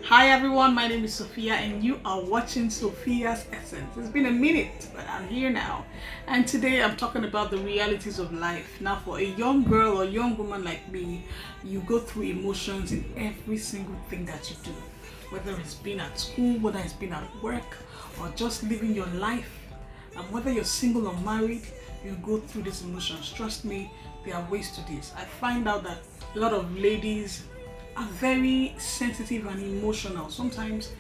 Hi everyone, my name is Sophia and you are watching Sophia's Essence. It's been a minute, but I'm here now. And today I'm talking about the realities of life. Now for a young girl or young woman like me, you go through emotions in every single thing that you do. Whether it's been at school, whether it's been at work, or just living your life. And whether you're single or married, you go through these emotions. Trust me, there are ways to this. I find out that a lot of ladies are very sensitive and emotional. Sometimes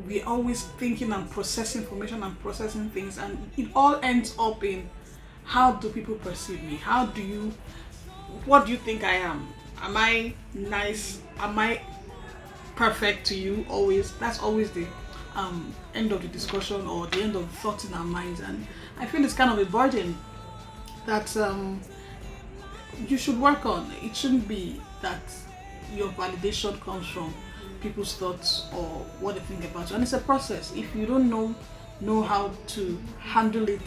we're always thinking and processing information and processing things, and it all ends up in how do people perceive me? What do you think I am? Am I nice? Am I perfect to you? Always. That's always the end of the discussion or the end of the thought in our minds, and I feel it's kind of a burden that you should work on. It shouldn't be that your validation comes from people's thoughts or what they think about you, and it's a process. If you don't know how to handle it,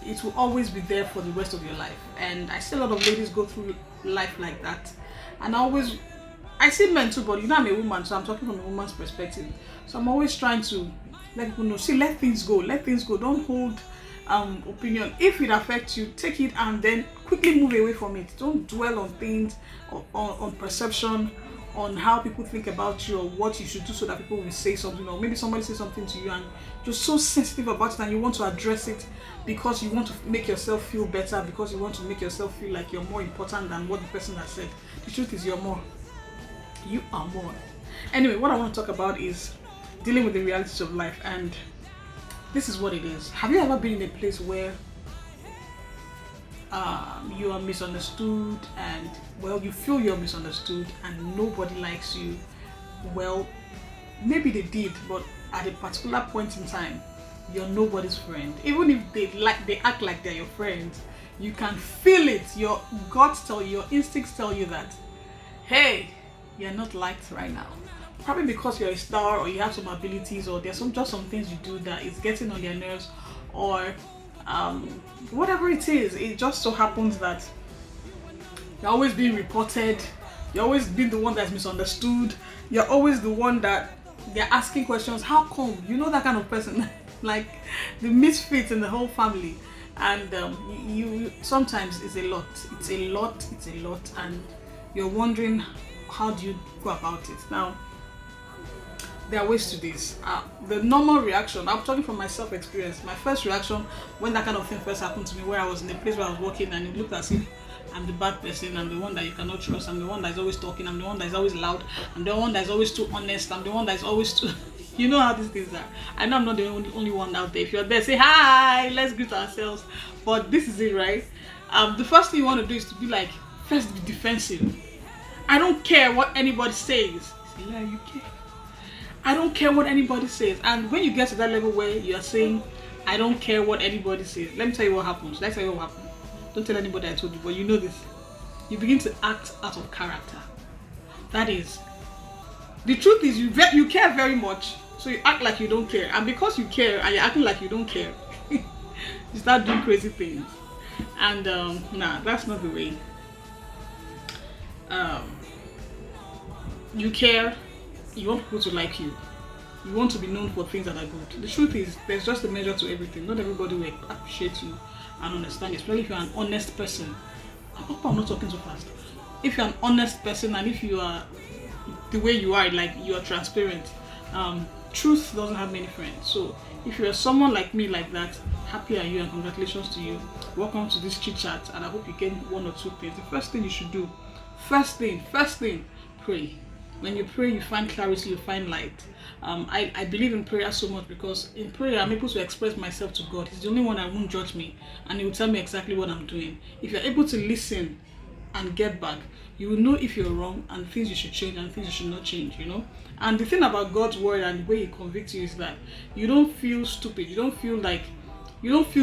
it will always be there for the rest of your life. And I see a lot of ladies go through life like that, and I see men too, but I'm a woman, so I'm talking from a woman's perspective. So I'm always trying to let people know, see, let things go, don't hold opinion. If it affects you, take it and then quickly move away from it. Don't dwell on things or on perception, on how people think about you or what you should do so that people will say something, or maybe somebody says something to you and you're so sensitive about it and you want to address it because you want to make yourself feel better, because you want to make yourself feel like you're more important than what the person has said. The truth is, you are more. Anyway, what I want to talk about is dealing with the realities of life, and this is what it is. Have you ever been in a place where you are misunderstood, and you feel you're misunderstood and nobody likes you? Well, maybe they did, but at a particular point in time, you're nobody's friend. Even if they act like they're your friends, you can feel it. Your guts tell you, your instincts tell you that, hey, you're not liked right now. Probably because you're a star, or you have some abilities, or there's just some things you do that is getting on their nerves, or whatever it is. It just so happens that you're always being reported, you're always being the one that's misunderstood, you're always the one that they're asking questions. How come? That kind of person, like the misfit in the whole family. And you sometimes it's a lot, and you're wondering, how do you go about it? Now, there are ways to this. The normal reaction, I'm talking from my self-experience, my first reaction when that kind of thing first happened to me, where I was in a place where I was working and it looked as if I'm the bad person, I'm the one that you cannot trust, I'm the one that's always talking, I'm the one that's always loud, I'm the one that's always too honest, I'm the one that's always too you know how these things are. I know I'm not the only one out there. If you're there, say hi, let's greet ourselves. But this is it, right? The first thing you want to do is to be like, first be defensive. I don't care what anybody says. Say, yeah, you care. I don't care what anybody says. And when you get to that level where you are saying, I don't care what anybody says, let me tell you what happens. Let's tell you what happened. Don't tell anybody I told you, but you know this. You begin to act out of character. That is, the truth is, you care very much, so you act like you don't care. And because you care and you're acting like you don't care, you start doing crazy things. And nah, that's not the way. You care. You want people to like you. You want to be known for things that are good. The truth is, there's just a measure to everything. Not everybody will appreciate you and understand you, especially if you're an honest person. I hope I'm not talking so fast. If you're an honest person, and if you are the way you are, like you are transparent, truth doesn't have many friends. So if you're someone like me like that, happy are you and congratulations to you. Welcome to this chit chat, and I hope you gain one or two things. The first thing you should do, first thing, pray. When you pray, you find clarity, you find light. I believe in prayer so much, because in prayer I'm able to express myself to God. He's the only one that won't judge me, and he will tell me exactly what I'm doing. If you're able to listen and get back, you will know if you're wrong and things you should change and things you should not change, And the thing about God's word and the way he convicts you is that you don't feel stupid, you don't feel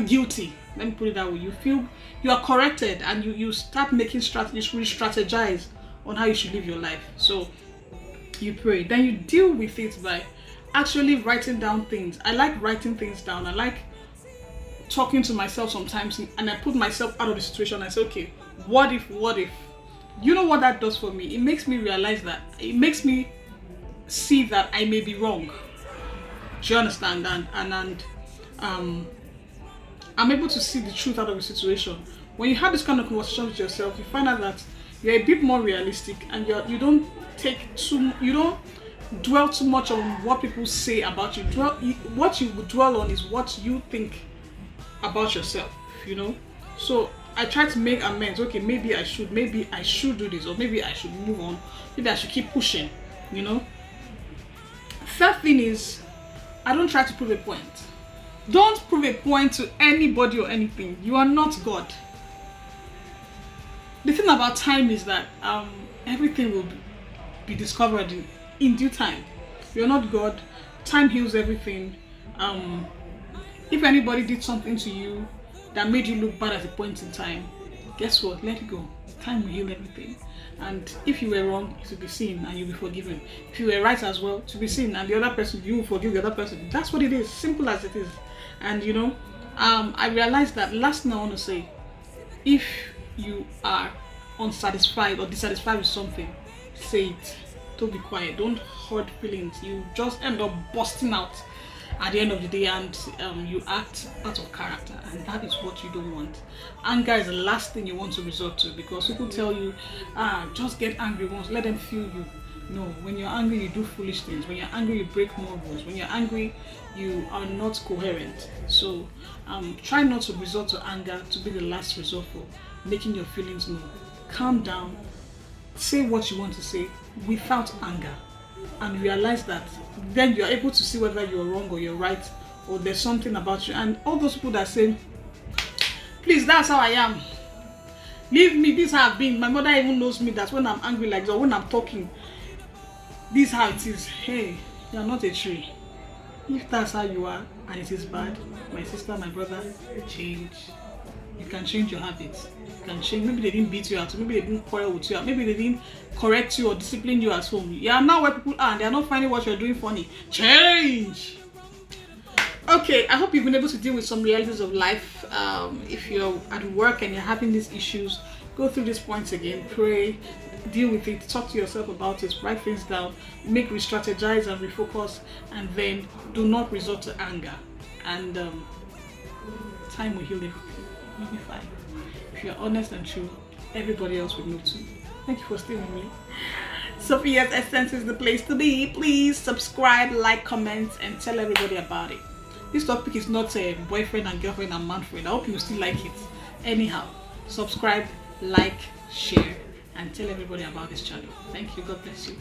guilty. Let me put it that way. You feel you are corrected, and you start making strategies, you strategize on how you should live your life. So you pray, then you deal with it by actually writing down things. I like writing things down. I like talking to myself sometimes, and I put myself out of the situation. I say, okay, what if? You know what that does for me? It makes me realize that, it makes me see that I may be wrong. Do you understand? And I'm able to see the truth out of the situation. When you have this kind of conversation with yourself, you find out that you're a bit more realistic, and you don't dwell too much on what people say about you. What you dwell on is what you think about yourself, you know. So I try to make amends. Okay, maybe I should do this, or maybe I should move on. Maybe I should keep pushing, you know. Third thing is, I don't try to prove a point. Don't prove a point to anybody or anything. You are not God. The thing about time is that everything will be discovered in due time. You're not God. Time heals everything. If anybody did something to you that made you look bad at a point in time, guess what? Let it go. Time will heal everything. And if you were wrong, it will be seen and you'll be forgiven. If you were right as well, to be seen, and the other person, you will forgive the other person. That's what it is. Simple as it is. And you know, I realized that last thing I want to say, if you are unsatisfied or dissatisfied with something, say it. Don't be quiet. Don't hurt feelings. You just end up busting out at the end of the day, and you act out of character, and that is what you don't want. Anger is the last thing you want to resort to, because people tell you, just get angry once, let them feel you. No, when you're angry, you do foolish things. When you're angry, you break more rules. When you're angry, you are not coherent. So try not to resort to anger to be the last resort for making your feelings known. Calm down, say what you want to say without anger, and realize that then you're able to see whether you're wrong or you're right, or there's something about you. And all those people that say, please, that's how I am, leave me, this how I've been, my mother even knows me that when I'm angry like that, when I'm talking, this how it is. Hey, you're not a tree. If that's how you are and it is bad, my sister, my brother, change. You can change your habits. You can change. Maybe they didn't beat you out, maybe they didn't quarrel with you, maybe they didn't correct you or discipline you at home. You are now where people are and they are not finding what you're doing funny. Change. Okay, I hope you've been able to deal with some realities of life. If you're at work and you're having these issues, go through these points again, pray, deal with it, talk to yourself about it, write things down, make re-strategize and refocus, and then do not resort to anger. And time will heal everything. You'll be fine. If you're honest and true, everybody else will know too. Thank you for staying with me. Sophia's Essence is the place to be. Please subscribe, like, comment, and tell everybody about it. This topic is not a boyfriend and girlfriend and man friend. I hope you still like it. Anyhow, subscribe, like, share, and tell everybody about this channel. Thank you. God bless you.